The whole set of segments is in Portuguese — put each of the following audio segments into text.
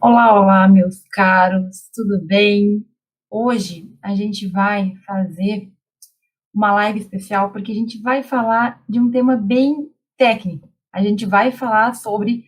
Olá, olá, meus caros, tudo bem? Hoje a gente vai fazer uma live especial porque a gente vai falar de um tema bem técnico. A gente vai falar sobre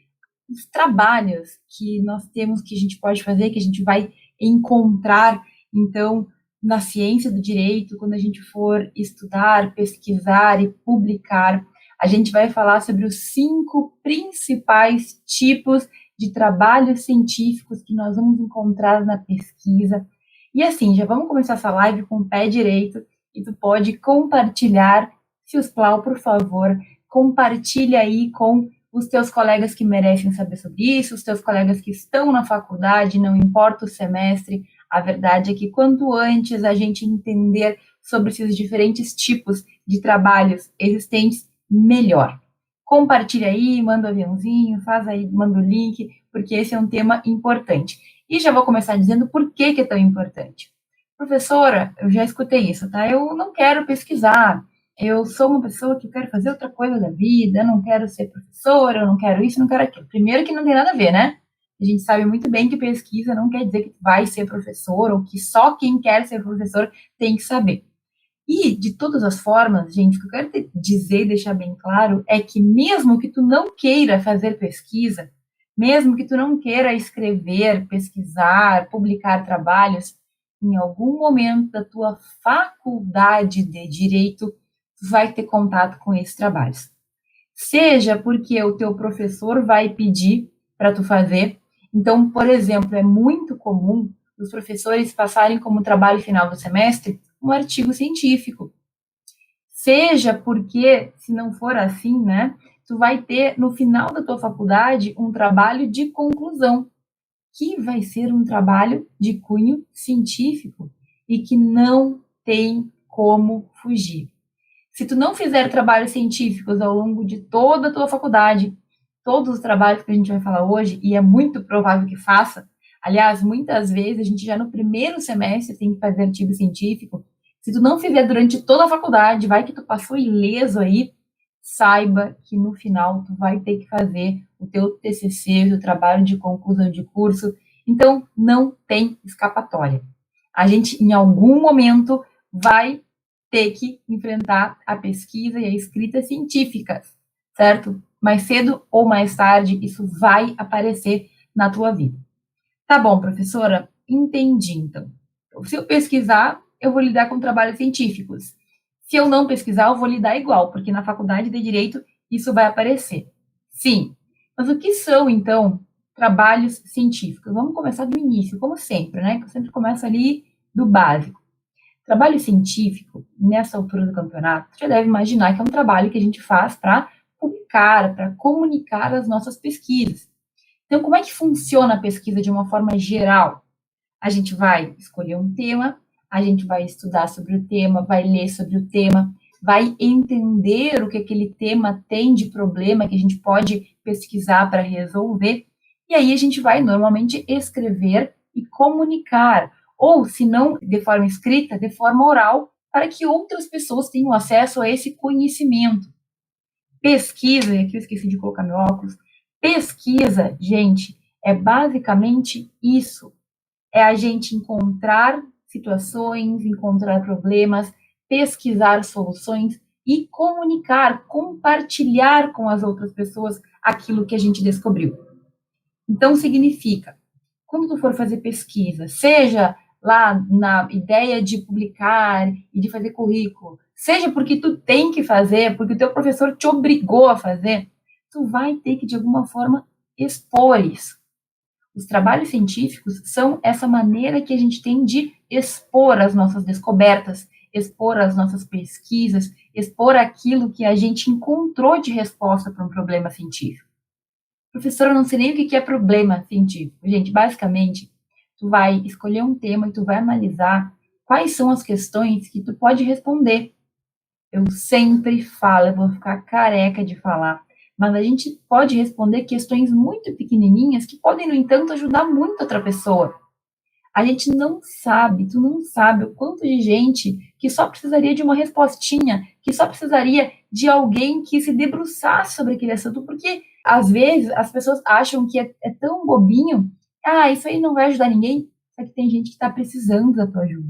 os trabalhos que nós temos, que a gente pode fazer, que a gente vai encontrar, então, na ciência do direito, quando a gente for estudar, pesquisar e publicar. A gente vai falar sobre os 5 principais tipos de trabalhos científicos que nós vamos encontrar na pesquisa. E assim, já vamos começar essa live com o pé direito e tu pode compartilhar, Fiusplau, por favor, compartilha aí com os teus colegas que merecem saber sobre isso, os teus colegas que estão na faculdade, não importa o semestre, a verdade é que quanto antes a gente entender sobre esses diferentes tipos de trabalhos existentes, melhor. Compartilha aí, manda o aviãozinho, faz aí, manda o link, porque esse é um tema importante. E já vou começar dizendo por que é tão importante. Professora, eu já escutei isso, tá? Eu não quero pesquisar, eu sou uma pessoa que quero fazer outra coisa da vida, eu não quero ser professora, eu não quero isso, não quero aquilo. Primeiro que não tem nada a ver, né? A gente sabe muito bem que pesquisa não quer dizer que vai ser professor ou que só quem quer ser professor tem que saber. E, de todas as formas, gente, o que eu quero dizer e deixar bem claro é que mesmo que tu não queira fazer pesquisa, mesmo que tu não queira escrever, pesquisar, publicar trabalhos, em algum momento da tua faculdade de direito, tu vai ter contato com esses trabalhos. Seja porque o teu professor vai pedir para tu fazer. Então, por exemplo, é muito comum os professores passarem como trabalho final do semestre um artigo científico. Seja porque, se não for assim, né, tu vai ter no final da tua faculdade um trabalho de conclusão, que vai ser um trabalho de cunho científico e que não tem como fugir. Se tu não fizer trabalhos científicos ao longo de toda a tua faculdade, todos os trabalhos que a gente vai falar hoje, e é muito provável que faça, aliás, muitas vezes a gente já no primeiro semestre tem que fazer artigo científico. Se tu não fizer durante toda a faculdade, vai que tu passou ileso aí, saiba que no final tu vai ter que fazer o teu TCC, o teu trabalho de conclusão de curso. Então, não tem escapatória. A gente, em algum momento, vai ter que enfrentar a pesquisa e a escrita científicas, certo? Mais cedo ou mais tarde, isso vai aparecer na tua vida. Tá bom, professora, entendi, então. Se eu pesquisar, eu vou lidar com trabalhos científicos. Se eu não pesquisar, eu vou lidar igual, porque na faculdade de Direito isso vai aparecer. Sim. Mas o que são, então, trabalhos científicos? Vamos começar do início, como sempre, né? Eu sempre começo ali do básico. Trabalho científico, nessa altura do campeonato, você já deve imaginar que é um trabalho que a gente faz para publicar, para comunicar as nossas pesquisas. Então, como é que funciona a pesquisa de uma forma geral? A gente vai escolher um tema, a gente vai estudar sobre o tema, vai ler sobre o tema, vai entender o que aquele tema tem de problema que a gente pode pesquisar para resolver, e aí a gente vai normalmente escrever e comunicar, ou se não de forma escrita, de forma oral, para que outras pessoas tenham acesso a esse conhecimento. Pesquisa, e aqui eu esqueci de colocar meu óculos, pesquisa, gente, é basicamente isso. É a gente encontrar situações, encontrar problemas, pesquisar soluções e comunicar, compartilhar com as outras pessoas aquilo que a gente descobriu. Então, significa, quando tu for fazer pesquisa, seja lá na ideia de publicar e de fazer currículo, seja porque tu tem que fazer, porque o teu professor te obrigou a fazer, tu vai ter que, de alguma forma, expor isso. Os trabalhos científicos são essa maneira que a gente tem de expor as nossas descobertas, expor as nossas pesquisas, expor aquilo que a gente encontrou de resposta para um problema científico. Professora, eu não sei nem o que é problema científico. Gente, basicamente, tu vai escolher um tema e tu vai analisar quais são as questões que tu pode responder. Eu sempre falo, eu vou ficar careca de falar, mas a gente pode responder questões muito pequenininhas que podem, no entanto, ajudar muito outra pessoa. A gente não sabe, tu não sabe o quanto de gente que só precisaria de uma respostinha, que só precisaria de alguém que se debruçasse sobre aquele assunto, porque às vezes as pessoas acham que é tão bobinho Ah, isso aí não vai ajudar ninguém. Só que tem gente que está precisando da tua ajuda.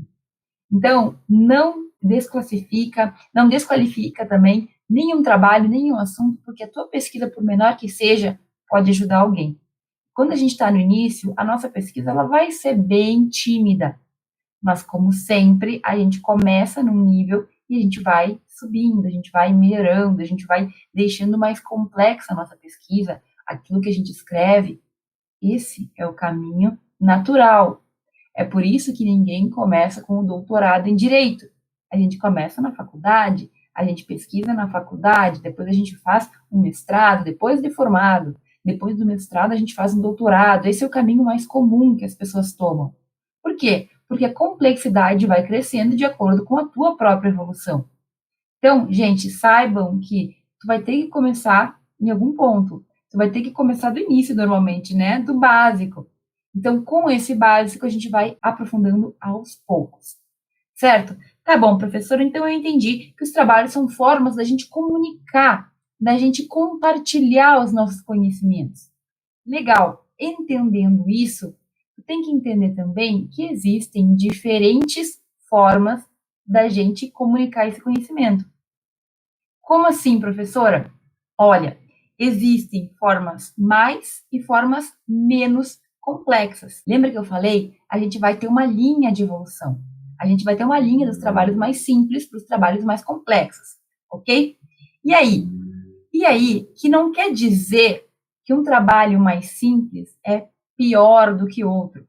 Então, não desclassifica, não desqualifica também nenhum trabalho, nenhum assunto, porque a tua pesquisa, por menor que seja, pode ajudar alguém. Quando a gente está no início, a nossa pesquisa ela vai ser bem tímida, mas como sempre, a gente começa num nível e a gente vai subindo, a gente vai melhorando, a gente vai deixando mais complexa a nossa pesquisa, aquilo que a gente escreve. Esse é o caminho natural. É por isso que ninguém começa com o doutorado em direito. A gente começa na faculdade, a gente pesquisa na faculdade, depois a gente faz um mestrado, depois de formado, depois do mestrado a gente faz um doutorado. Esse é o caminho mais comum que as pessoas tomam. Por quê? Porque a complexidade vai crescendo de acordo com a tua própria evolução. Então, gente, saibam que tu vai ter que começar em algum ponto. Tu vai ter que começar do início, normalmente, né? Do básico. Então, com esse básico, a gente vai aprofundando aos poucos. Certo? Tá bom, professor. Então, eu entendi que os trabalhos são formas da gente comunicar, da gente compartilhar os nossos conhecimentos. Legal. Entendendo isso, tu tem que entender também que existem diferentes formas da gente comunicar esse conhecimento. Como assim, professora? Olha, existem formas mais e formas menos complexas. Lembra que eu falei? A gente vai ter uma linha de evolução. A gente vai ter uma linha dos trabalhos mais simples para os trabalhos mais complexos, ok? E aí? E aí, que não quer dizer que um trabalho mais simples é pior do que outro.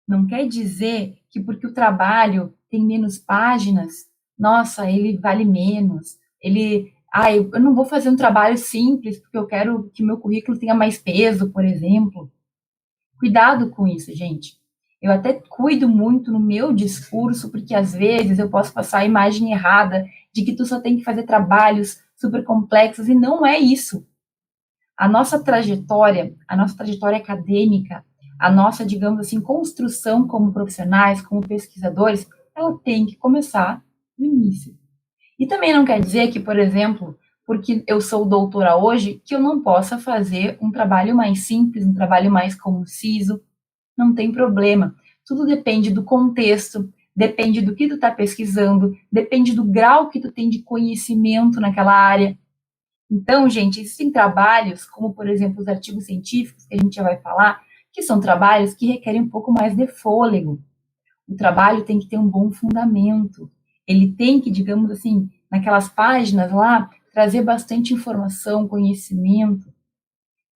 Não quer dizer que porque o trabalho tem menos páginas, nossa, ele vale menos. Eu não vou fazer um trabalho simples porque eu quero que meu currículo tenha mais peso, por exemplo. Cuidado com isso, gente. Eu até cuido muito no meu discurso, porque às vezes eu posso passar a imagem errada de que tu só tem que fazer trabalhos super complexos, e não é isso. A nossa trajetória acadêmica, a nossa, digamos assim, construção como profissionais, como pesquisadores, ela tem que começar no início. E também não quer dizer que, por exemplo, porque eu sou doutora hoje, que eu não possa fazer um trabalho mais simples, um trabalho mais conciso, não tem problema. Tudo depende do contexto, depende do que tu está pesquisando, depende do grau que tu tem de conhecimento naquela área. Então, gente, existem trabalhos, como por exemplo os artigos científicos, que a gente já vai falar, que são trabalhos que requerem um pouco mais de fôlego. O trabalho tem que ter um bom fundamento. Ele tem que, digamos assim, naquelas páginas lá, trazer bastante informação, conhecimento.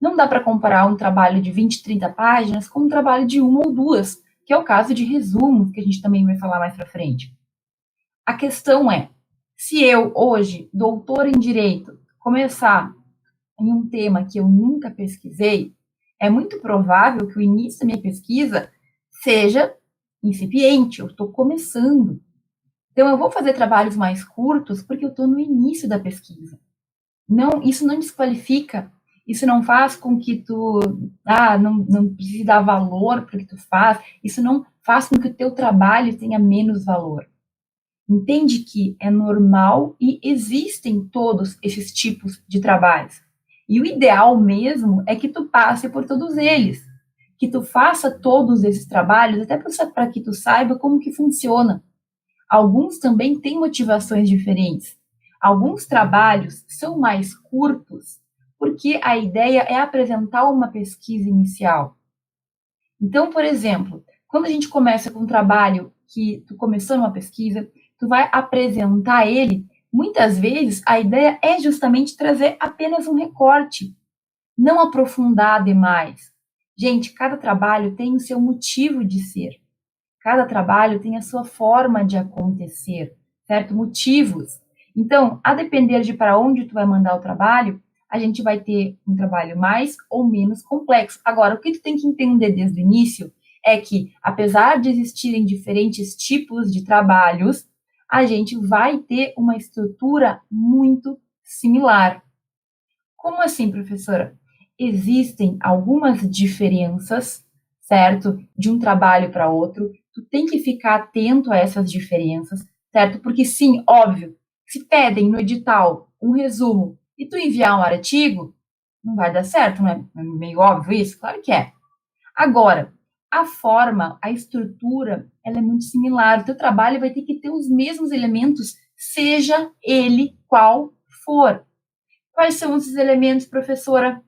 Não dá para comparar um trabalho de 20, 30 páginas com um trabalho de uma ou duas, que é o caso de resumo, que a gente também vai falar mais para frente. A questão é, se eu hoje, doutor em direito, começar em um tema que eu nunca pesquisei, é muito provável que o início da minha pesquisa seja incipiente, eu estou começando. Então, eu vou fazer trabalhos mais curtos porque eu estou no início da pesquisa. Não, isso não desqualifica, isso não faz com que tu não precise dar valor para o que tu faz, isso não faz com que o teu trabalho tenha menos valor. Entende que é normal e existem todos esses tipos de trabalhos. E o ideal mesmo é que tu passe por todos eles, que tu faça todos esses trabalhos, até para que tu saiba como que funciona. Alguns também têm motivações diferentes. Alguns trabalhos são mais curtos, porque a ideia é apresentar uma pesquisa inicial. Então, por exemplo, quando a gente começa com um trabalho que tu começou numa pesquisa, tu vai apresentar ele, muitas vezes a ideia é justamente trazer apenas um recorte, não aprofundar demais. Gente, cada trabalho tem o seu motivo de ser. Cada trabalho tem a sua forma de acontecer, certo? Motivos. Então, a depender de para onde tu vai mandar o trabalho, a gente vai ter um trabalho mais ou menos complexo. Agora, o que tu tem que entender desde o início é que, apesar de existirem diferentes tipos de trabalhos, a gente vai ter uma estrutura muito similar. Como assim, professora? Existem algumas diferenças, certo? De um trabalho para outro. Tu tem que ficar atento a essas diferenças, certo? Porque sim, óbvio, se pedem no edital um resumo e tu enviar um artigo, não vai dar certo, não é? É meio óbvio isso? Claro que é. Agora, a forma, a estrutura, ela é muito similar. O teu trabalho vai ter que ter os mesmos elementos, seja ele qual for. Quais são esses elementos, professora?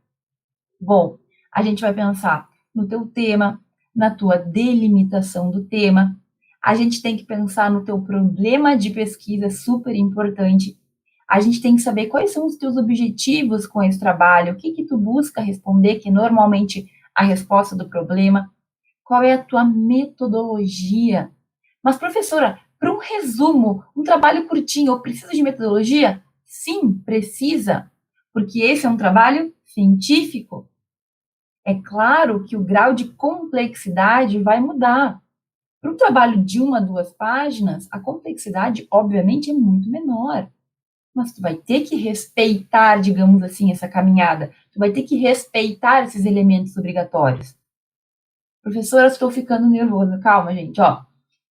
Bom, a gente vai pensar no teu tema, na tua delimitação do tema. A gente tem que pensar no teu problema de pesquisa, super importante. A gente tem que saber quais são os teus objetivos com esse trabalho, o que que tu busca responder, que é normalmente a resposta do problema. Qual é a tua metodologia? Mas, professora, para um resumo, um trabalho curtinho, eu preciso de metodologia? Sim, precisa, porque esse é um trabalho científico. É claro que o grau de complexidade vai mudar. Para um trabalho de 1 a 2 páginas, a complexidade, obviamente, é muito menor. Mas tu vai ter que respeitar, digamos assim, essa caminhada. Tu vai ter que respeitar esses elementos obrigatórios. Professora, estou ficando nervosa. Calma, gente, ó.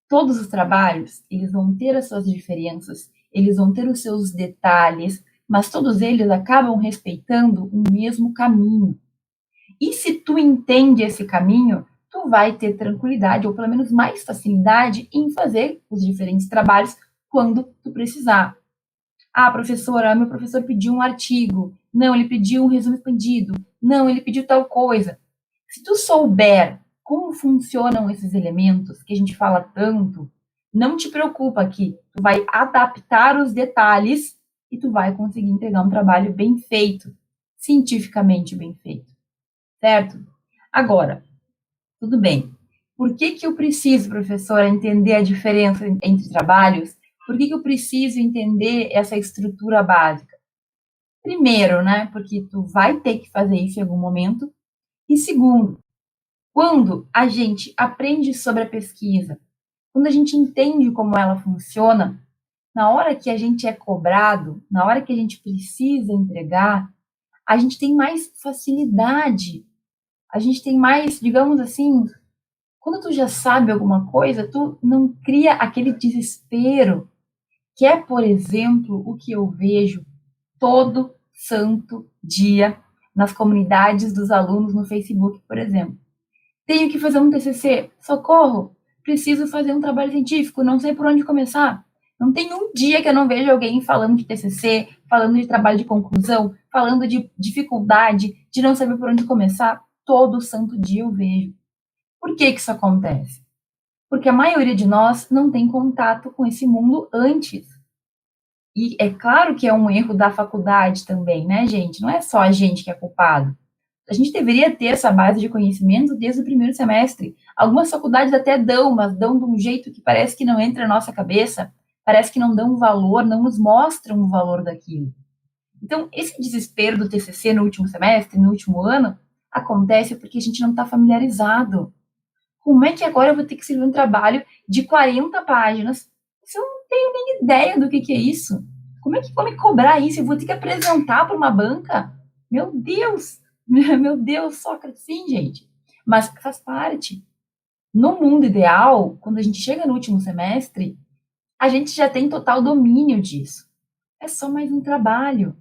Todos os trabalhos, eles vão ter as suas diferenças, eles vão ter os seus detalhes, mas todos eles acabam respeitando o mesmo caminho. E se tu entende esse caminho, tu vai ter tranquilidade, ou pelo menos mais facilidade em fazer os diferentes trabalhos quando tu precisar. Ah, professora, meu professor pediu um artigo. Não, ele pediu um resumo expandido. Não, ele pediu tal coisa. Se tu souber como funcionam esses elementos que a gente fala tanto, não te preocupa que tu vai adaptar os detalhes e tu vai conseguir entregar um trabalho bem feito, cientificamente bem feito, certo? Agora, tudo bem. Por que que eu preciso, professora, entender a diferença entre trabalhos? Por que que eu preciso entender essa estrutura básica? Primeiro, né, porque tu vai ter que fazer isso em algum momento. E segundo, quando a gente aprende sobre a pesquisa, quando a gente entende como ela funciona, na hora que a gente é cobrado, na hora que a gente precisa entregar, a gente tem mais facilidade, a gente tem mais, digamos assim, quando tu já sabe alguma coisa, tu não cria aquele desespero, que é, por exemplo, o que eu vejo todo santo dia nas comunidades dos alunos no Facebook, por exemplo. Tenho que fazer um TCC, socorro, preciso fazer um trabalho científico, não sei por onde começar. Não tem um dia que eu não vejo alguém falando de TCC, falando de trabalho de conclusão, falando de dificuldade, de não saber por onde começar. Todo santo dia eu vejo. Por que que isso acontece? Porque a maioria de nós não tem contato com esse mundo antes. E é claro que é um erro da faculdade também, né, gente? Não é só a gente que é culpado. A gente deveria ter essa base de conhecimento desde o primeiro semestre. Algumas faculdades até dão, mas dão de um jeito que parece que não entra na nossa cabeça, parece que não dão valor, não nos mostram o valor daquilo. Então, esse desespero do TCC no último semestre, no último ano, acontece porque a gente não está familiarizado. Como é que agora eu vou ter que escrever um trabalho de 40 páginas se eu não tenho nem ideia do que é isso? Como é que vão me cobrar isso? Eu vou ter que apresentar para uma banca? Meu Deus! Meu Deus, Sócrates, sim, gente. Mas faz parte. No mundo ideal, quando a gente chega no último semestre, a gente já tem total domínio disso. É só mais um trabalho.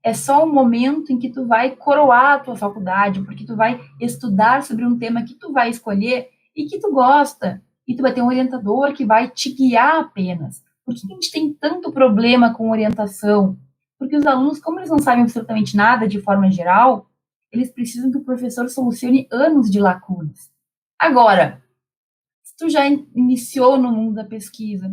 É só um momento em que tu vai coroar a tua faculdade, porque tu vai estudar sobre um tema que tu vai escolher e que tu gosta. E tu vai ter um orientador que vai te guiar apenas. Por que a gente tem tanto problema com orientação? Porque os alunos, como eles não sabem absolutamente nada de forma geral, eles precisam que o professor solucione anos de lacunas. Agora, se tu já iniciou no mundo da pesquisa,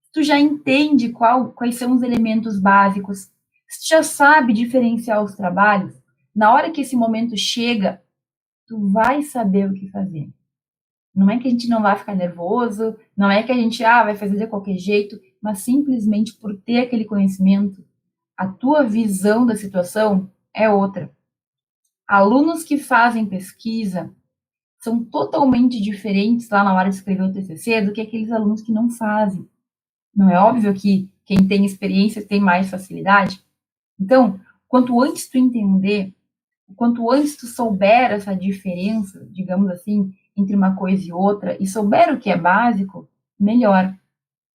se tu já entende quais são os elementos básicos, se tu já sabe diferenciar os trabalhos, na hora que esse momento chega, tu vai saber o que fazer. Não é que a gente não vai ficar nervoso, não é que a gente vai fazer de qualquer jeito, mas simplesmente por ter aquele conhecimento, a tua visão da situação é outra. Alunos que fazem pesquisa são totalmente diferentes lá na hora de escrever o TCC do que aqueles alunos que não fazem. Não é óbvio que quem tem experiência tem mais facilidade? Então, quanto antes tu entender, quanto antes tu souber essa diferença, digamos assim, entre uma coisa e outra, e souber o que é básico, melhor.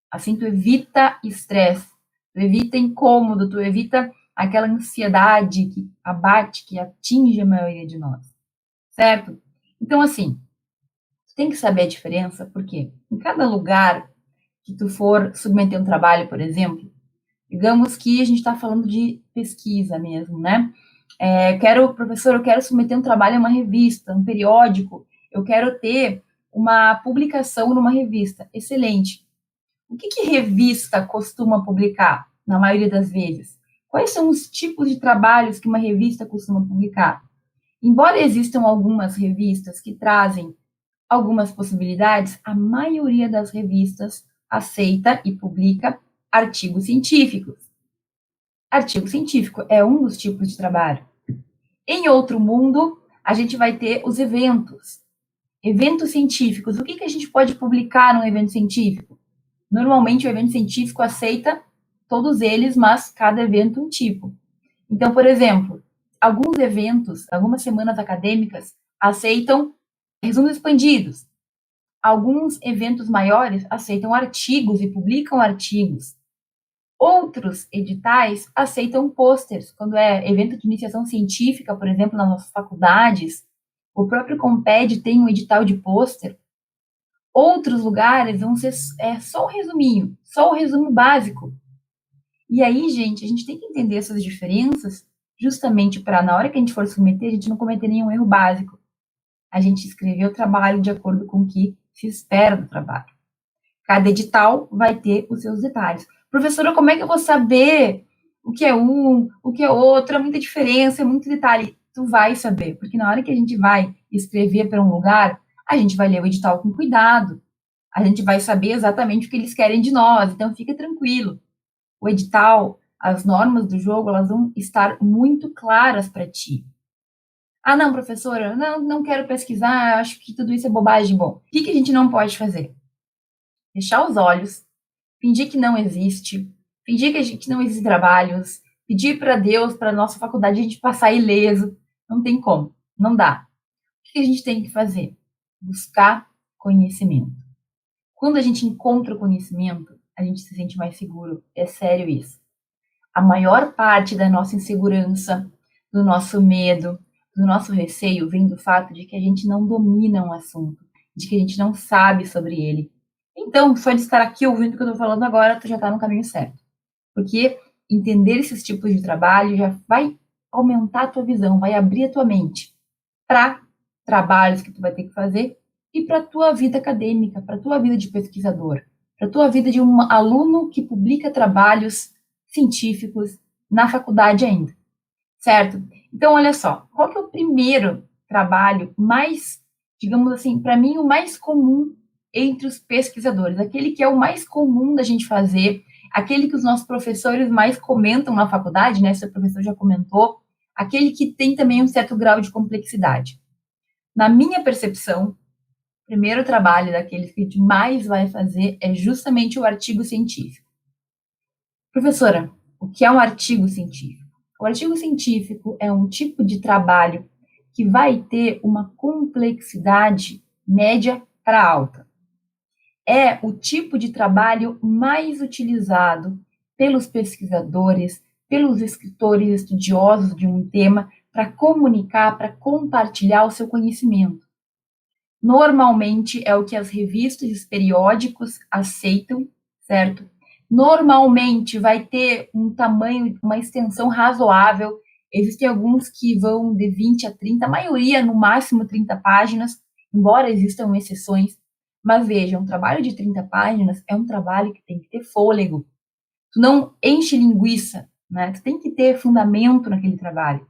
Assim tu evita estresse, tu evita incômodo, tu evita aquela ansiedade que abate, que atinge a maioria de nós, certo? Então, assim, Tem que saber a diferença, porque em cada lugar que tu for submeter um trabalho, por exemplo, digamos que a gente está falando de pesquisa mesmo, né? Professor, eu quero submeter um trabalho a uma revista, um periódico, eu quero ter uma publicação numa revista. Excelente. O que revista costuma publicar, na maioria das vezes? Quais são os tipos de trabalhos que uma revista costuma publicar? Embora existam algumas revistas que trazem algumas possibilidades, a maioria das revistas aceita e publica artigos científicos. Artigo científico é um dos tipos de trabalho. Em outro mundo, a gente vai ter os eventos. Eventos científicos. O que a gente pode publicar num evento científico? Normalmente, o evento científico aceita todos eles, mas cada evento um tipo. Então, por exemplo, alguns eventos, algumas semanas acadêmicas, aceitam resumos expandidos. Alguns eventos maiores aceitam artigos e publicam artigos. Outros editais aceitam posters, quando é evento de iniciação científica, por exemplo, nas nossas faculdades. O próprio Comped tem um edital de pôster. Outros lugares vão ser só o resuminho, só o resumo básico. E aí, gente, a gente tem que entender essas diferenças justamente para, na hora que a gente for submeter, a gente não cometer nenhum erro básico. A gente escrever o trabalho de acordo com o que se espera do trabalho. Cada edital vai ter os seus detalhes. Professora, como é que eu vou saber o que é um, o que é outro? É muita diferença, é muito detalhe. Tu vai saber, porque na hora que a gente vai escrever para um lugar, a gente vai ler o edital com cuidado. A gente vai saber exatamente o que eles querem de nós, então fica tranquilo. O edital, as normas do jogo, elas vão estar muito claras para ti. Ah, não, professora, não quero pesquisar, acho que tudo isso é bobagem. Bom, o que a gente não pode fazer? Fechar os olhos, fingir que não existe, fingir que a gente não existe trabalhos, pedir para Deus, para nossa faculdade, a gente passar ileso. Não tem como, não dá. O que a gente tem que fazer? Buscar conhecimento. Quando a gente encontra o conhecimento, a gente se sente mais seguro. É sério isso. A maior parte da nossa insegurança, do nosso medo, do nosso receio vem do fato de que a gente não domina um assunto, de que a gente não sabe sobre ele. Então, só de estar aqui ouvindo o que eu estou falando agora, tu já está no caminho certo. Porque entender esses tipos de trabalho já vai aumentar a tua visão, vai abrir a tua mente para trabalhos que tu vai ter que fazer e para a tua vida acadêmica, para a tua vida de pesquisador, para a tua vida de um aluno que publica trabalhos científicos na faculdade ainda, certo? Então, olha só, qual que é o primeiro trabalho mais, digamos assim, para mim, o mais comum entre os pesquisadores, aquele que é o mais comum da gente fazer, aquele que os nossos professores mais comentam na faculdade, né? Seu professor já comentou, aquele que tem também um certo grau de complexidade. Na minha percepção, o primeiro trabalho daqueles que a gente mais vai fazer é justamente o artigo científico. Professora, o que é um artigo científico? O artigo científico é um tipo de trabalho que vai ter uma complexidade média para alta. É o tipo de trabalho mais utilizado pelos pesquisadores, pelos escritores estudiosos de um tema para comunicar, para compartilhar o seu conhecimento. Normalmente é o que as revistas e os periódicos aceitam, certo? Normalmente vai ter um tamanho, uma extensão razoável. Existem alguns que vão de 20 a 30, a maioria no máximo 30 páginas, embora existam exceções. Mas veja, um trabalho de 30 páginas é um trabalho que tem que ter fôlego. Tu não enche linguiça, né? Tu tem que ter fundamento naquele trabalho.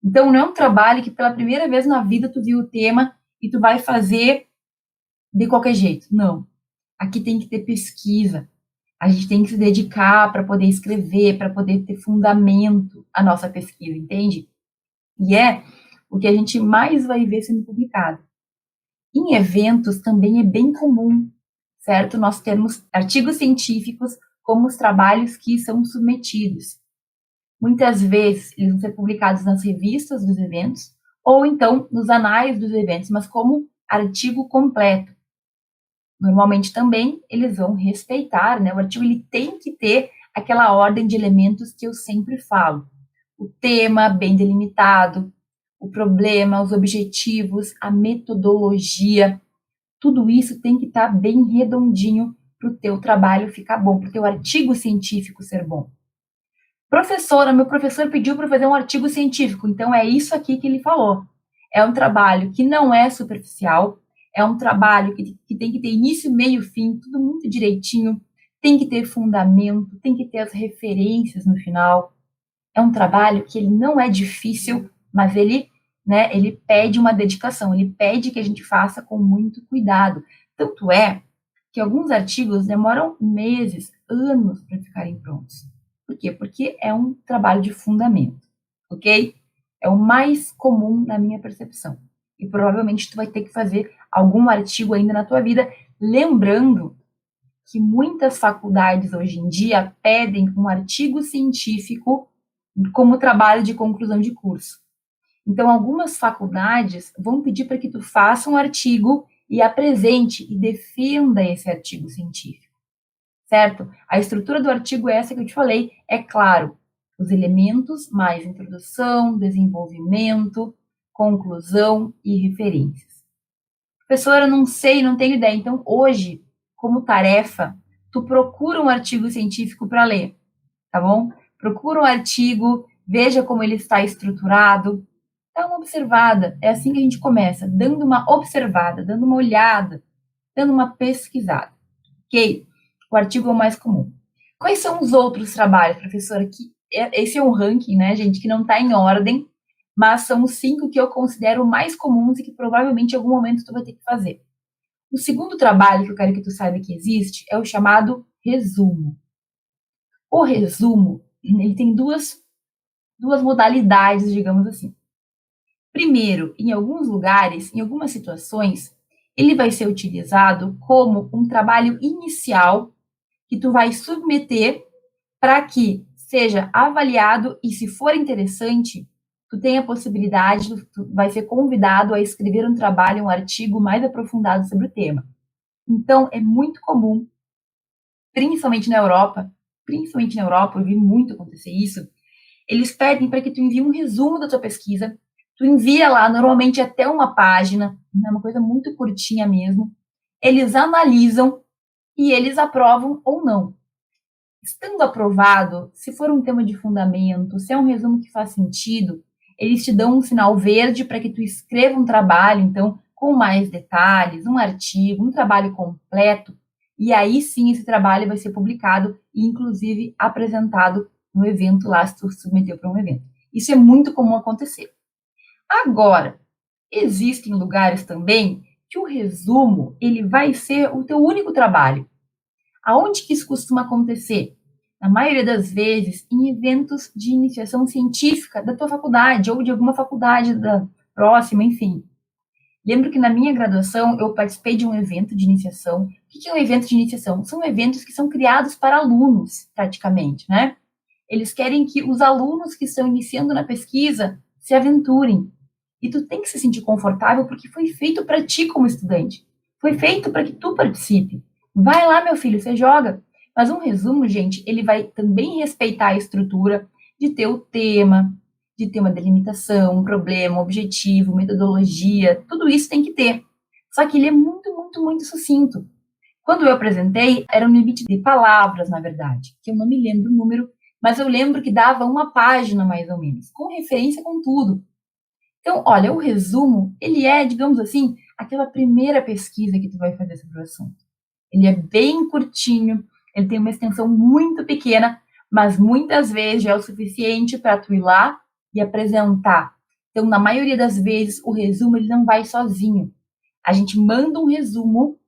Então, não é um trabalho que pela primeira vez na vida tu viu o tema e tu vai fazer de qualquer jeito. Não. Aqui tem que ter pesquisa. A gente tem que se dedicar para poder escrever, para poder ter fundamento a nossa pesquisa, entende? E é o que a gente mais vai ver sendo publicado. Em eventos também é bem comum, certo? Nós temos artigos científicos como os trabalhos que são submetidos. Muitas vezes eles vão ser publicados nas revistas dos eventos ou então nos anais dos eventos, mas como artigo completo. Normalmente também eles vão respeitar, né? O artigo ele tem que ter aquela ordem de elementos que eu sempre falo. O tema bem delimitado, o problema, os objetivos, a metodologia, Tudo isso tem que estar bem redondinho para o teu trabalho ficar bom, para o teu artigo científico ser bom. Professora, meu professor pediu para fazer um artigo científico, então é isso aqui que ele falou. É um trabalho que não é superficial, é um trabalho que tem que ter início, meio, fim, tudo muito direitinho, tem que ter fundamento, tem que ter as referências no final. É um trabalho que ele não é difícil, mas ele pede uma dedicação, ele pede que a gente faça com muito cuidado. Tanto é que alguns artigos demoram meses, anos para ficarem prontos. Por quê? Porque é um trabalho de fundamento, ok? É o mais comum na minha percepção. E provavelmente tu vai ter que fazer algum artigo ainda na tua vida, lembrando que muitas faculdades hoje em dia pedem um artigo científico como trabalho de conclusão de curso. Então, algumas faculdades vão pedir para que tu faça um artigo e apresente e defenda esse artigo científico, certo? A estrutura do artigo é essa que eu te falei, é claro, os elementos mais introdução, desenvolvimento, conclusão e referências. Professora, não sei, não tenho ideia. Então, hoje, como tarefa, tu procura um artigo científico para ler, tá bom? Procura um artigo, veja como ele está estruturado, dá uma observada. É assim que a gente começa, dando uma observada, dando uma olhada, dando uma pesquisada, ok? O artigo é o mais comum. Quais são os outros trabalhos, professora? Esse é um ranking, né, gente, que não está em ordem, mas são os 5 que eu considero mais comuns e que provavelmente em algum momento tu vai ter que fazer. O segundo trabalho que eu quero que tu saiba que existe é o chamado resumo. O resumo, ele tem duas modalidades, digamos assim. Primeiro, em alguns lugares, em algumas situações, ele vai ser utilizado como um trabalho inicial que tu vai submeter para que seja avaliado e, se for interessante, tu tem a possibilidade, tu vai ser convidado a escrever um trabalho, um artigo mais aprofundado sobre o tema. Então, é muito comum, principalmente na Europa, eu vi muito acontecer isso, eles pedem para que tu envie um resumo da tua pesquisa, tu envia lá, normalmente até uma página, é uma coisa muito curtinha mesmo, eles analisam e eles aprovam ou não. Estando aprovado, se for um tema de fundamento, se é um resumo que faz sentido, eles te dão um sinal verde para que tu escreva um trabalho, então, com mais detalhes, um artigo, um trabalho completo, e aí sim esse trabalho vai ser publicado e, inclusive, apresentado no evento lá, se tu submeteu para um evento. Isso é muito comum acontecer. Agora, existem lugares também que o resumo, ele vai ser o teu único trabalho. Aonde que isso costuma acontecer? Na maioria das vezes, em eventos de iniciação científica da tua faculdade ou de alguma faculdade da próxima, enfim. Lembro que na minha graduação eu participei de um evento de iniciação. O que é um evento de iniciação? São eventos que são criados para alunos, praticamente, né? Eles querem que os alunos que estão iniciando na pesquisa se aventurem. E tu tem que se sentir confortável porque foi feito para ti como estudante. Foi feito para que tu participe. Vai lá, meu filho, você joga. Mas um resumo, gente, ele vai também respeitar a estrutura de ter o tema, de ter uma delimitação, um problema, um objetivo, metodologia, tudo isso tem que ter. Só que ele é muito, muito, muito sucinto. Quando eu apresentei, era um limite de palavras, na verdade, que eu não me lembro o número, mas eu lembro que dava uma página, mais ou menos, com referência com tudo. Então, olha, o resumo, ele é, digamos assim, aquela primeira pesquisa que tu vai fazer sobre o assunto. Ele é bem curtinho, ele tem uma extensão muito pequena, mas muitas vezes já é o suficiente para tu ir lá e apresentar. Então, na maioria das vezes, o resumo ele não vai sozinho. A gente manda um resumo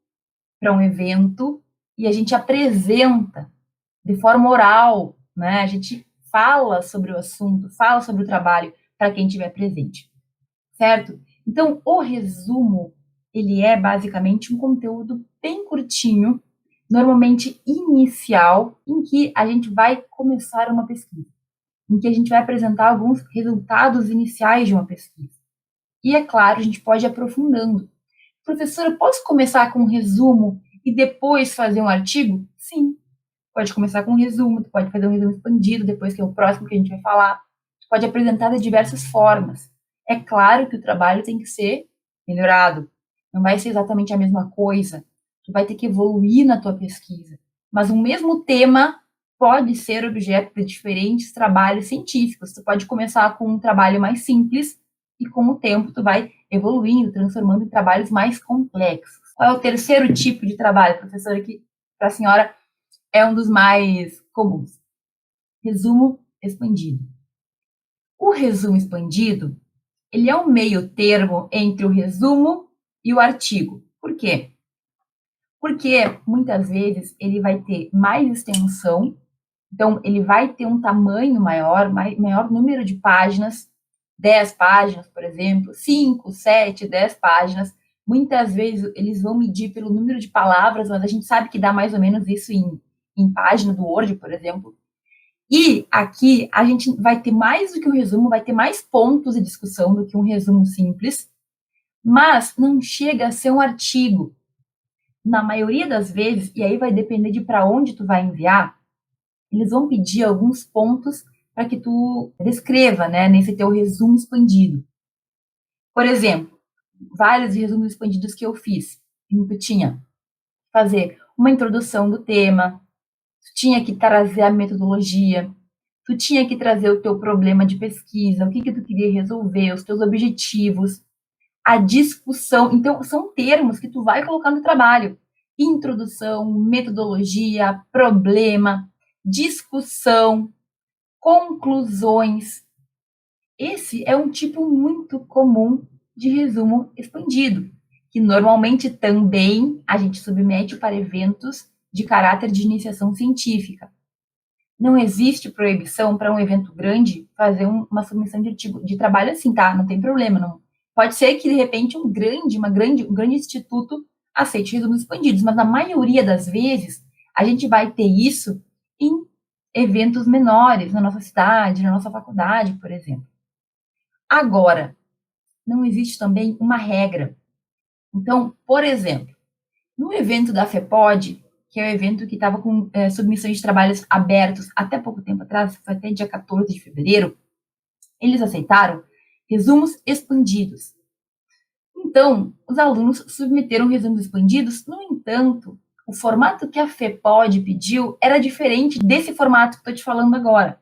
para um evento e a gente apresenta de forma oral, né? A gente fala sobre o assunto, fala sobre o trabalho para quem estiver presente, certo? Então, o resumo, ele é basicamente um conteúdo bem curtinho, normalmente inicial, em que a gente vai começar uma pesquisa, em que a gente vai apresentar alguns resultados iniciais de uma pesquisa. E, é claro, a gente pode ir aprofundando. Professora, posso começar com um resumo e depois fazer um artigo? Sim. Pode começar com um resumo, tu pode fazer um resumo expandido, depois que é o próximo que a gente vai falar. Tu pode apresentar de diversas formas. É claro que o trabalho tem que ser melhorado. não vai ser exatamente a mesma coisa. Tu vai ter que evoluir na tua pesquisa. Mas o mesmo tema pode ser objeto de diferentes trabalhos científicos. Tu pode começar com um trabalho mais simples e com o tempo tu vai evoluindo, transformando em trabalhos mais complexos. Qual é o terceiro tipo de trabalho, professora, que para a senhora é um dos mais comuns? Resumo expandido. O resumo expandido, ele é um meio termo entre o resumo e o artigo. Por quê? Porque muitas vezes ele vai ter mais extensão, então ele vai ter um tamanho maior, maior número de páginas, 10 páginas, por exemplo, 5, 7, 10 páginas. Muitas vezes eles vão medir pelo número de palavras, mas a gente sabe que dá mais ou menos isso em página do Word, por exemplo. E aqui a gente vai ter mais do que um resumo, vai ter mais pontos de discussão do que um resumo simples, mas não chega a ser um artigo. Na maioria das vezes, e aí vai depender de para onde tu vai enviar, eles vão pedir alguns pontos para que tu descreva, né, nesse teu resumo expandido. Por exemplo, vários resumos expandidos que eu fiz, tu tinha que fazer uma introdução do tema, tu tinha que trazer a metodologia, tu tinha que trazer o teu problema de pesquisa, o que que tu queria resolver, os teus objetivos, a discussão. Então, são termos que tu vai colocar no trabalho. Introdução, metodologia, problema, discussão, conclusões. Esse é um tipo muito comum de resumo expandido, que normalmente também a gente submete para eventos de caráter de iniciação científica. Não existe proibição para um evento grande fazer uma submissão de trabalho assim, tá? Não tem problema, não. Pode ser que, de repente, um grande instituto aceite resumos expandidos, mas na maioria das vezes a gente vai ter isso em eventos menores, na nossa cidade, na nossa faculdade, por exemplo. Agora, não existe também uma regra. Então, por exemplo, no evento da FEPOD, que é o evento que estava com submissões de trabalhos abertos até pouco tempo atrás, foi até dia 14 de fevereiro, eles aceitaram resumos expandidos. Então, os alunos submeteram resumos expandidos, no entanto, o formato que a FEPOD pediu era diferente desse formato que estou te falando agora.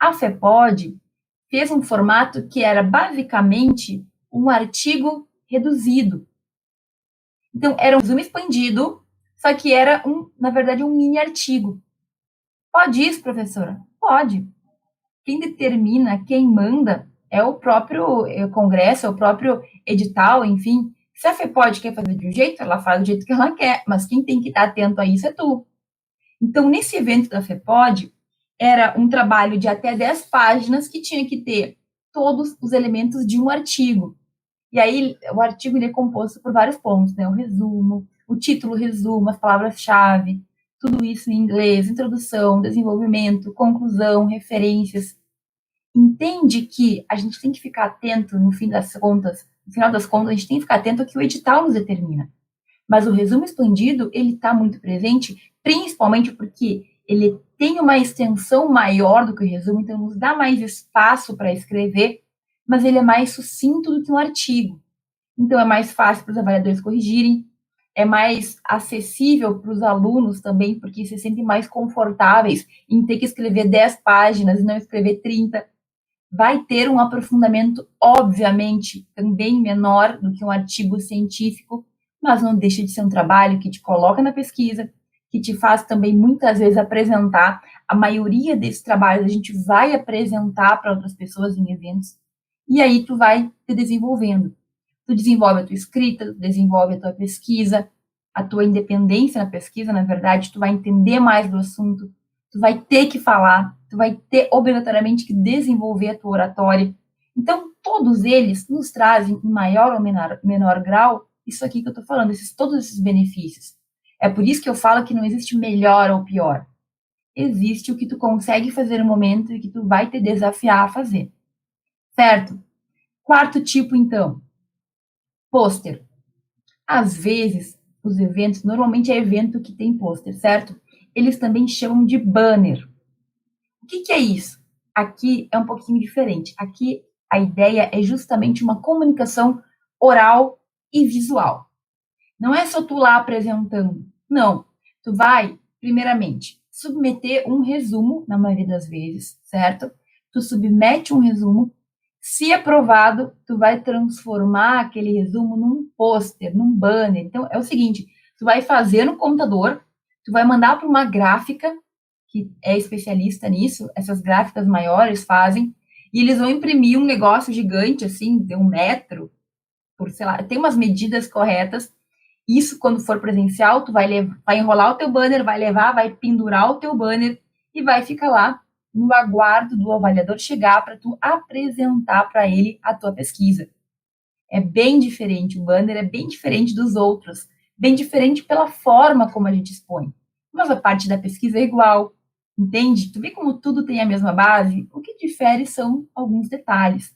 A FEPOD fez um formato que era basicamente um artigo reduzido. Então, era um resumo expandido, só que era, na verdade, um mini artigo. Pode isso, professora? Pode. Quem determina, quem manda, é o próprio congresso, é o próprio edital, enfim. Se a FEPOD quer fazer de um jeito, ela faz do jeito que ela quer, mas quem tem que estar atento a isso é tu. Então, nesse evento da FEPOD, era um trabalho de até 10 páginas que tinha que ter todos os elementos de um artigo. E aí, o artigo ele é composto por vários pontos, né? O resumo, o título, resumo, as palavras-chave, tudo isso em inglês, introdução, desenvolvimento, conclusão, referências. Entende que a gente tem que ficar atento no fim das contas, no final das contas, a gente tem que ficar atento ao que o edital nos determina. Mas o resumo expandido, ele está muito presente, principalmente porque ele tem uma extensão maior do que o resumo, então nos dá mais espaço para escrever, mas ele é mais sucinto do que um artigo. Então é mais fácil para os avaliadores corrigirem, é mais acessível para os alunos também, porque se sentem mais confortáveis em ter que escrever 10 páginas e não escrever 30. Vai ter um aprofundamento, obviamente, também menor do que um artigo científico, mas não deixa de ser um trabalho que te coloca na pesquisa, que te faz também muitas vezes apresentar. A maioria desses trabalhos a gente vai apresentar para outras pessoas em eventos, e aí tu vai te desenvolvendo. Tu desenvolve a tua escrita, tu desenvolve a tua pesquisa, a tua independência na pesquisa, na verdade, tu vai entender mais do assunto, tu vai ter que falar, tu vai ter obrigatoriamente que desenvolver a tua oratória. Então, todos eles nos trazem, em maior ou menor grau, isso aqui que eu estou falando, todos esses benefícios. É por isso que eu falo que não existe melhor ou pior. Existe o que tu consegue fazer no momento e que tu vai te desafiar a fazer. Certo? Quarto tipo, então, pôster. Às vezes, os eventos, normalmente é evento que tem pôster, certo? Eles também chamam de banner. O que, que é isso? Aqui é um pouquinho diferente. Aqui a ideia é justamente uma comunicação oral e visual. Não é só tu lá apresentando. Não. Tu vai, primeiramente, submeter um resumo, na maioria das vezes, certo? Tu submete um resumo. Se aprovado, tu vai transformar aquele resumo num pôster, num banner. Então, é o seguinte, tu vai fazer no computador, tu vai mandar para uma gráfica, que é especialista nisso, essas gráficas maiores fazem, e eles vão imprimir um negócio gigante, assim, de 1 metro, por, sei lá, tem umas medidas corretas. Isso, quando for presencial, tu vai enrolar o teu banner, vai levar, vai pendurar o teu banner e vai ficar lá no aguardo do avaliador chegar para tu apresentar para ele a tua pesquisa. É bem diferente, o banner é bem diferente dos outros, bem diferente pela forma como a gente expõe. Mas a parte da pesquisa é igual, entende? Tu vê como tudo tem a mesma base? O que difere são alguns detalhes.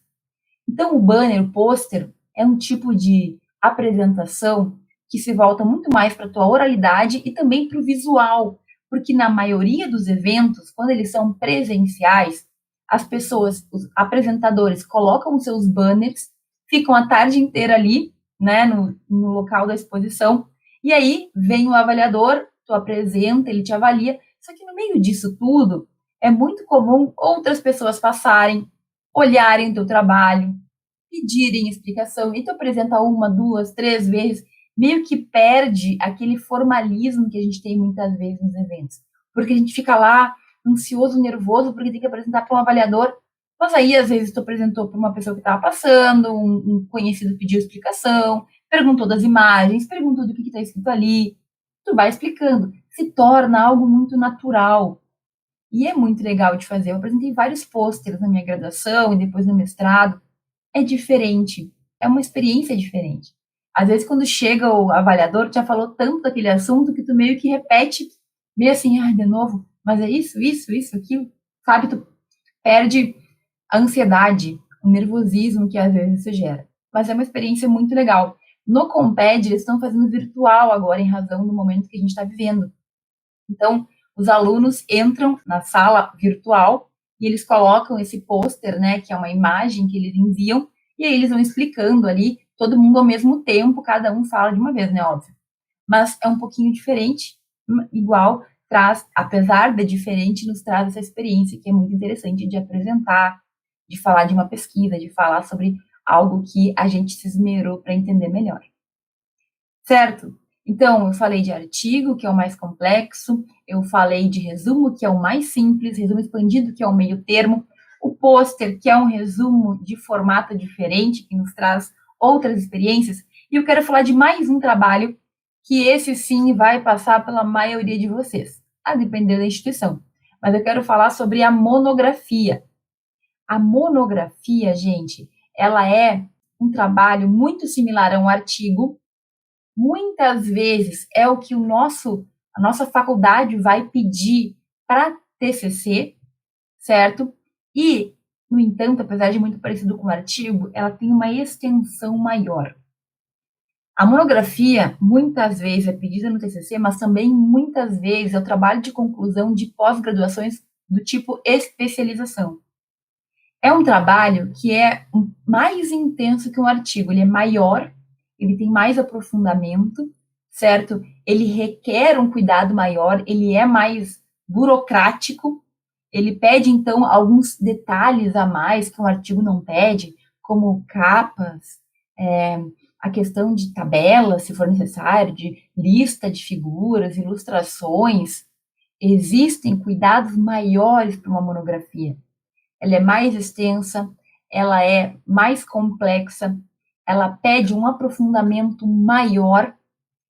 Então, o banner, o pôster, é um tipo de apresentação que se volta muito mais para a tua oralidade e também para o visual, porque na maioria dos eventos, quando eles são presenciais, as pessoas, os apresentadores, colocam os seus banners, ficam a tarde inteira ali, né, no local da exposição, e aí vem o avaliador, tu apresenta, ele te avalia, só que no meio disso tudo, é muito comum outras pessoas passarem, olharem o teu trabalho, pedirem explicação, e tu apresenta 1, 2, 3 vezes, meio que perde aquele formalismo que a gente tem muitas vezes nos eventos. Porque a gente fica lá ansioso, nervoso, porque tem que apresentar para um avaliador, mas aí às vezes tu apresentou para uma pessoa que estava passando, um conhecido pediu explicação, perguntou das imagens, perguntou do que está escrito ali, tu vai explicando, se torna algo muito natural. E é muito legal de fazer. Eu apresentei vários pôsteres na minha graduação e depois no mestrado, é diferente, é uma experiência diferente. Às vezes, quando chega o avaliador, já falou tanto daquele assunto que tu meio que repete, meio assim, ah, de novo, mas é isso, aquilo, sabe? Tu perde a ansiedade, o nervosismo que às vezes isso gera. Mas é uma experiência muito legal. No Comped, eles estão fazendo virtual agora, em razão do momento que a gente está vivendo. Então, os alunos entram na sala virtual e eles colocam esse pôster, né, que é uma imagem que eles enviam, e aí eles vão explicando ali, todo mundo ao mesmo tempo, cada um fala de uma vez, né, óbvio. Mas é um pouquinho diferente, igual, traz, apesar de diferente, nos traz essa experiência que é muito interessante de apresentar, de falar de uma pesquisa, de falar sobre algo que a gente se esmerou para entender melhor. Certo? Então, eu falei de artigo, que é o mais complexo, eu falei de resumo, que é o mais simples, resumo expandido, que é o meio termo, o pôster, que é um resumo de formato diferente, que nos traz outras experiências, e eu quero falar de mais um trabalho, que esse sim vai passar pela maioria de vocês, a depender da instituição. Mas eu quero falar sobre a monografia. A monografia, gente, ela é um trabalho muito similar a um artigo. Muitas vezes é o que a nossa faculdade vai pedir para TCC, certo? E, no entanto, apesar de muito parecido com o artigo, ela tem uma extensão maior. A monografia, muitas vezes, é pedida no TCC, mas também, muitas vezes, é o trabalho de conclusão de pós-graduações do tipo especialização. É um trabalho que é mais intenso que um artigo, ele é maior, ele tem mais aprofundamento, certo? Ele requer um cuidado maior, ele é mais burocrático, ele pede, então, alguns detalhes a mais que um artigo não pede, como capas, a questão de tabelas, se for necessário, de lista de figuras, ilustrações. Existem cuidados maiores para uma monografia. Ela é mais extensa, ela é mais complexa, ela pede um aprofundamento maior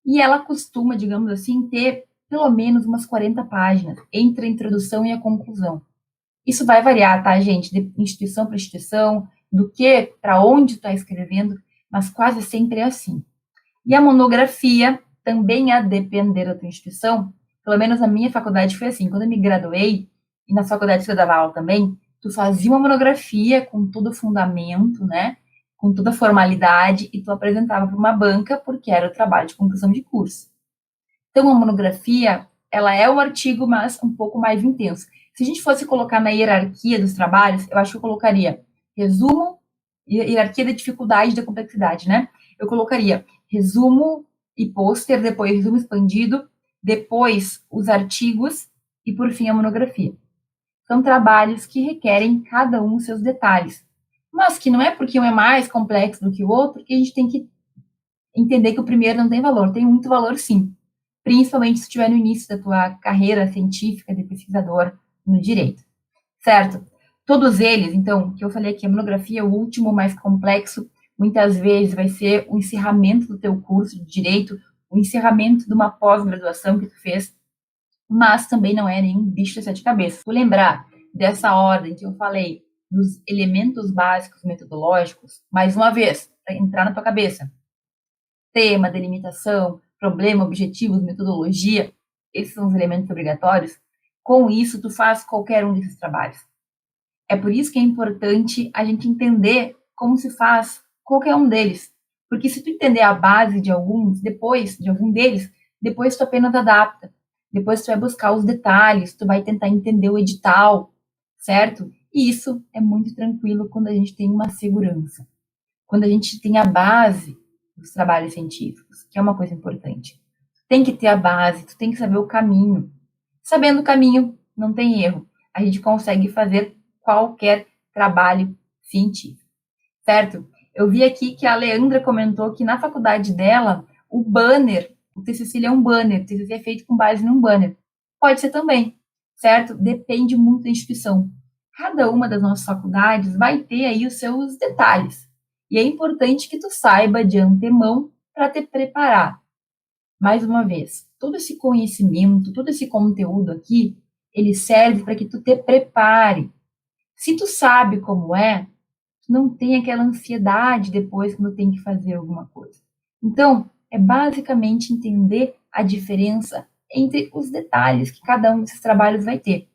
e ela costuma, digamos assim, ter pelo menos umas 40 páginas entre a introdução e a conclusão. Isso vai variar, tá, gente? De instituição para instituição, do que, para onde está escrevendo, mas quase sempre é assim. E a monografia, também a depender da tua instituição, pelo menos na minha faculdade foi assim, quando eu me graduei, e na faculdade que eu dava aula também, tu fazia uma monografia com todo o fundamento, né? Com toda a formalidade, e tu apresentava para uma banca, porque era o trabalho de conclusão de curso. Então, a monografia, ela é um artigo, mas um pouco mais intenso. Se a gente fosse colocar na hierarquia dos trabalhos, eu acho que eu colocaria resumo, hierarquia da dificuldade e da complexidade, né? eu colocaria resumo e pôster, depois resumo expandido, depois os artigos e, por fim, a monografia. São trabalhos que requerem cada um seus detalhes, mas que não é porque um é mais complexo do que o outro que a gente tem que entender que o primeiro não tem valor. Tem muito valor, sim, principalmente se estiver no início da tua carreira científica de pesquisador no direito, certo? Todos eles, então, que eu falei aqui, a monografia, o último mais complexo, muitas vezes vai ser o encerramento do teu curso de direito, o encerramento de uma pós-graduação que tu fez, mas também não é nenhum bicho de sete cabeças. Tu lembrar dessa ordem que eu falei, dos elementos básicos metodológicos, mais uma vez, para entrar na tua cabeça. Tema, delimitação, problema, objetivos, metodologia, esses são os elementos obrigatórios. Com isso, tu faz qualquer um desses trabalhos. É por isso que é importante a gente entender como se faz qualquer um deles. Porque se tu entender a base de alguns, depois, de algum deles, depois tu apenas adapta. Depois tu vai buscar os detalhes, tu vai tentar entender o edital, certo? E isso é muito tranquilo quando a gente tem uma segurança. Quando a gente tem a base dos trabalhos científicos, que é uma coisa importante. Tem que ter a base, tu tem que saber o caminho. Sabendo o caminho, não tem erro. A gente consegue fazer qualquer trabalho científico, certo? Eu vi aqui que a Leandra comentou que na faculdade dela, o banner, o TCC é um banner, o TCC é feito com base num banner. Pode ser também, certo? Depende muito da instituição. Cada uma das nossas faculdades vai ter aí os seus detalhes. E é importante que tu saiba de antemão para te preparar. Mais uma vez, todo esse conhecimento, todo esse conteúdo aqui, ele serve para que tu te prepare. Se tu sabe como é, tu não tem aquela ansiedade depois quando tem que fazer alguma coisa. Então, é basicamente entender a diferença entre os detalhes que cada um desses trabalhos vai ter.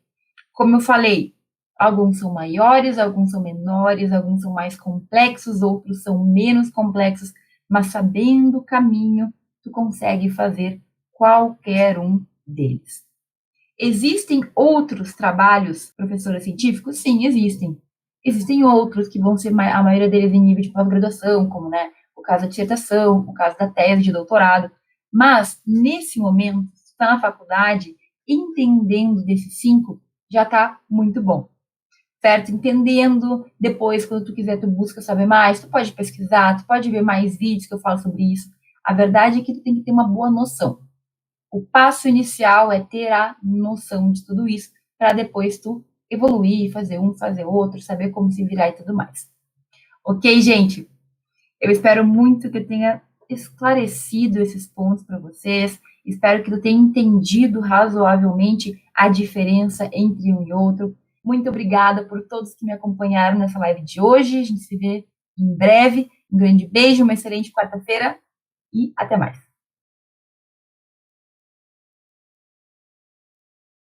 Como eu falei, alguns são maiores, alguns são menores, alguns são mais complexos, outros são menos complexos, mas sabendo o caminho, tu consegue fazer qualquer um deles. Existem outros trabalhos, professores científicos? Sim, existem. Existem outros que vão ser, a maioria deles em nível de pós-graduação, como, né, o caso da dissertação, o caso da tese de doutorado. Mas, nesse momento, se está na faculdade, entendendo desses 5, já está muito bom, certo? Entendendo, depois, quando tu quiser, tu busca saber mais, tu pode pesquisar, tu pode ver mais vídeos que eu falo sobre isso. A verdade é que tu tem que ter uma boa noção. O passo inicial é ter a noção de tudo isso, para depois tu evoluir, fazer um, fazer outro, saber como se virar e tudo mais. Ok, gente? Eu espero muito que eu tenha esclarecido esses pontos para vocês. Espero que tu tenha entendido razoavelmente a diferença entre um e outro. Muito obrigada por todos que me acompanharam nessa live de hoje. A gente se vê em breve. Um grande beijo, uma excelente quarta-feira e até mais.